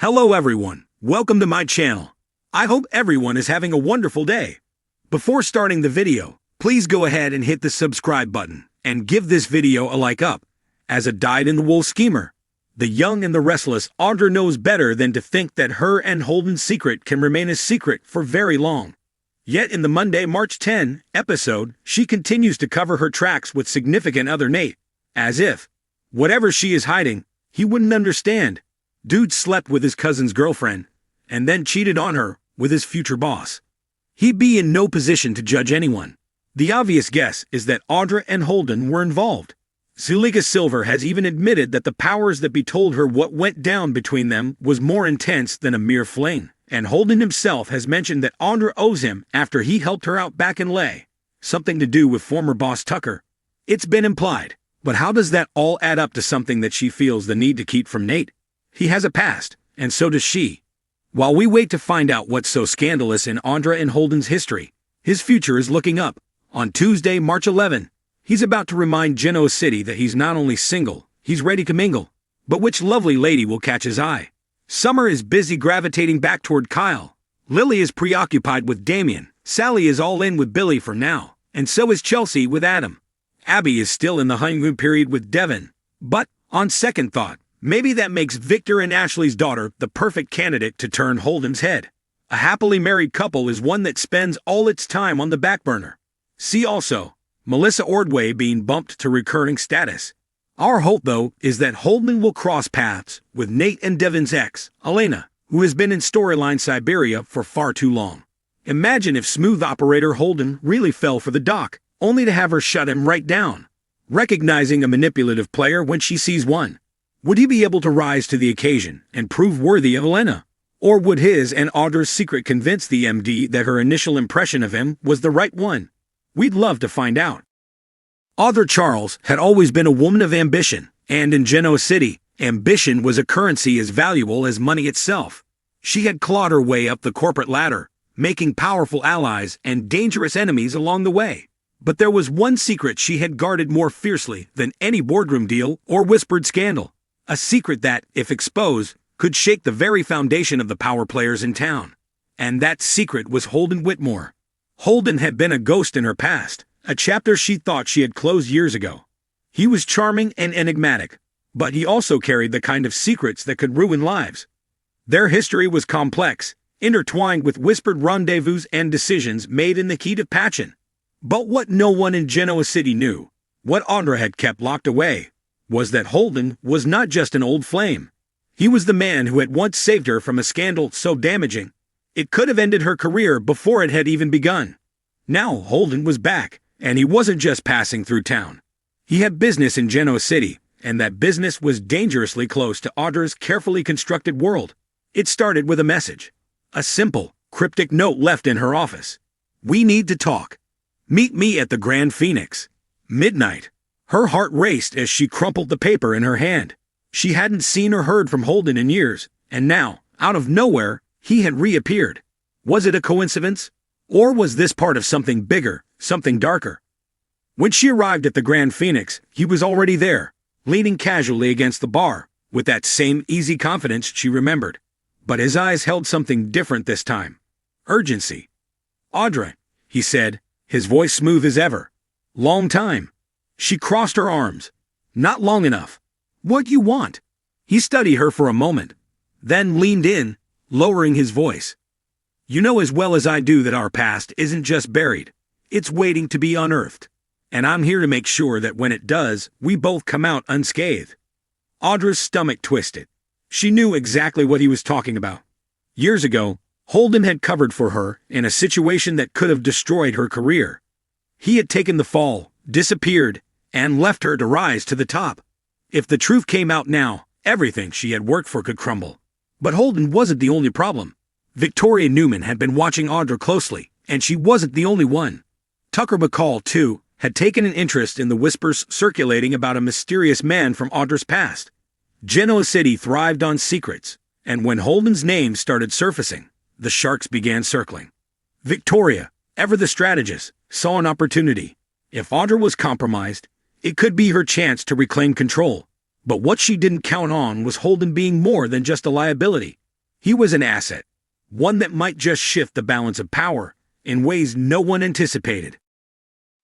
Hello everyone, welcome to my channel. I hope everyone is having a wonderful day. Before starting the video, please go ahead and hit the subscribe button and give this video a like up. As a dyed-in-the-wool schemer, the young and the restless Audra knows better than to think that her and Holden's secret can remain a secret for very long. Yet in the Monday, March 10 episode, she continues to cover her tracks with significant other Nate, as if, whatever she is hiding, he wouldn't understand. Dude slept with his cousin's girlfriend, and then cheated on her with his future boss. He'd be in no position to judge anyone. The obvious guess is that Audra and Holden were involved. Zuleika Silver has even admitted that the powers that be told her what went down between them was more intense than a mere fling, and Holden himself has mentioned that Audra owes him after he helped her out back in Lay. Something to do with former boss Tucker. It's been implied, but how does that all add up to something that she feels the need to keep from Nate? He has a past, and so does she. While we wait to find out what's so scandalous in Audra and Holden's history, his future is looking up. On Tuesday, March 11, he's about to remind Genoa City that he's not only single, he's ready to mingle. But which lovely lady will catch his eye? Summer is busy gravitating back toward Kyle. Lily is preoccupied with Damien. Sally is all in with Billy for now, and so is Chelsea with Adam. Abby is still in the honeymoon period with Devin. But, on second thought, maybe that makes Victor and Ashley's daughter the perfect candidate to turn Holden's head. A happily married couple is one that spends all its time on the back burner. See also, Melissa Ordway being bumped to recurring status. Our hope, though, is that Holden will cross paths with Nate and Devin's ex, Elena, who has been in storyline Siberia for far too long. Imagine if smooth operator Holden really fell for the doc, only to have her shut him right down. Recognizing a manipulative player when she sees one. Would he be able to rise to the occasion and prove worthy of Elena? Or would his and Audra's secret convince the MD that her initial impression of him was the right one? We'd love to find out. Audra Charles had always been a woman of ambition, and in Genoa City, ambition was a currency as valuable as money itself. She had clawed her way up the corporate ladder, making powerful allies and dangerous enemies along the way. But there was one secret she had guarded more fiercely than any boardroom deal or whispered scandal. A secret that, if exposed, could shake the very foundation of the power players in town. And that secret was Holden Whitmore. Holden had been a ghost in her past, a chapter she thought she had closed years ago. He was charming and enigmatic, but he also carried the kind of secrets that could ruin lives. Their history was complex, intertwined with whispered rendezvous and decisions made in the heat of passion. But what no one in Genoa City knew, what Audra had kept locked away, was that Holden was not just an old flame. He was the man who had once saved her from a scandal so damaging, it could have ended her career before it had even begun. Now Holden was back, and he wasn't just passing through town. He had business in Genoa City, and that business was dangerously close to Audra's carefully constructed world. It started with a message. A simple, cryptic note left in her office. "We need to talk. Meet me at the Grand Phoenix. Midnight." Her heart raced as she crumpled the paper in her hand. She hadn't seen or heard from Holden in years, and now, out of nowhere, he had reappeared. Was it a coincidence? Or was this part of something bigger, something darker? When she arrived at the Grand Phoenix, he was already there, leaning casually against the bar, with that same easy confidence she remembered. But his eyes held something different this time. Urgency. "Audra," he said, his voice smooth as ever. "Long time." She crossed her arms. "Not long enough. What you want?" He studied her for a moment, then leaned in, lowering his voice. "You know as well as I do that our past isn't just buried. It's waiting to be unearthed. And I'm here to make sure that when it does, we both come out unscathed." Audra's stomach twisted. She knew exactly what he was talking about. Years ago, Holden had covered for her in a situation that could have destroyed her career. He had taken the fall, disappeared, and left her to rise to the top. If the truth came out now, everything she had worked for could crumble. But Holden wasn't the only problem. Victoria Newman had been watching Audra closely, and she wasn't the only one. Tucker McCall, too, had taken an interest in the whispers circulating about a mysterious man from Audra's past. Genoa City thrived on secrets, and when Holden's name started surfacing, the sharks began circling. Victoria, ever the strategist, saw an opportunity. If Audra was compromised, it could be her chance to reclaim control. But what she didn't count on was Holden being more than just a liability. He was an asset, one that might just shift the balance of power in ways no one anticipated.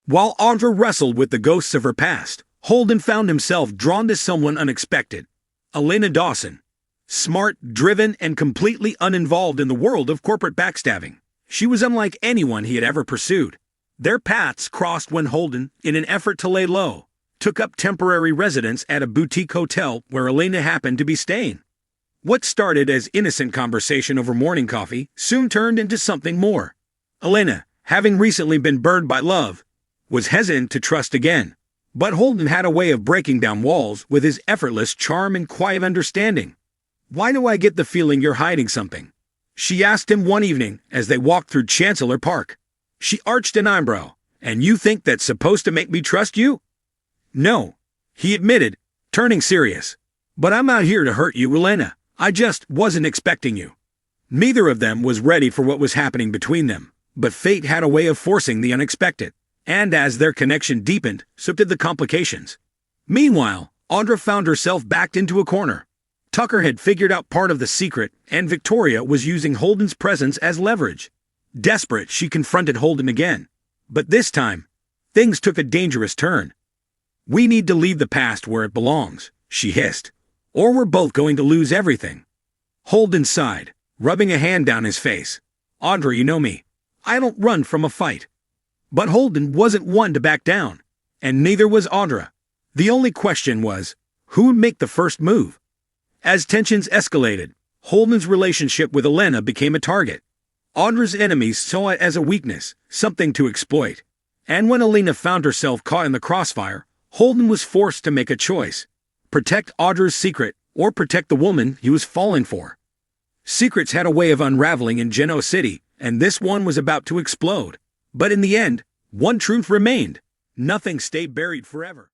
While Audra wrestled with the ghosts of her past, Holden found himself drawn to someone unexpected, Elena Dawson. Smart, driven, and completely uninvolved in the world of corporate backstabbing. She was unlike anyone he had ever pursued. Their paths crossed when Holden, in an effort to lay low, took up temporary residence at a boutique hotel where Elena happened to be staying. What started as innocent conversation over morning coffee soon turned into something more. Elena, having recently been burned by love, was hesitant to trust again. But Holden had a way of breaking down walls with his effortless charm and quiet understanding. "Why do I get the feeling you're hiding something?" she asked him one evening as they walked through Chancellor Park. She arched an eyebrow. "And you think that's supposed to make me trust you?" "No," he admitted, turning serious. "But I'm out here to hurt you, Elena. I just wasn't expecting you." Neither of them was ready for what was happening between them, but fate had a way of forcing the unexpected. And as their connection deepened, so did the complications. Meanwhile, Audra found herself backed into a corner. Tucker had figured out part of the secret, and Victoria was using Holden's presence as leverage. Desperate, she confronted Holden again. But this time, things took a dangerous turn. "We need to leave the past where it belongs," she hissed, "or we're both going to lose everything." Holden sighed, rubbing a hand down his face. "Audra, you know me. I don't run from a fight." But Holden wasn't one to back down, and neither was Audra. The only question was, who would make the first move? As tensions escalated, Holden's relationship with Elena became a target. Audra's enemies saw it as a weakness, something to exploit. And when Elena found herself caught in the crossfire, Holden was forced to make a choice: protect Audra's secret or protect the woman he was falling for. Secrets had a way of unraveling in Genoa City, and this one was about to explode. But in the end, one truth remained: nothing stayed buried forever.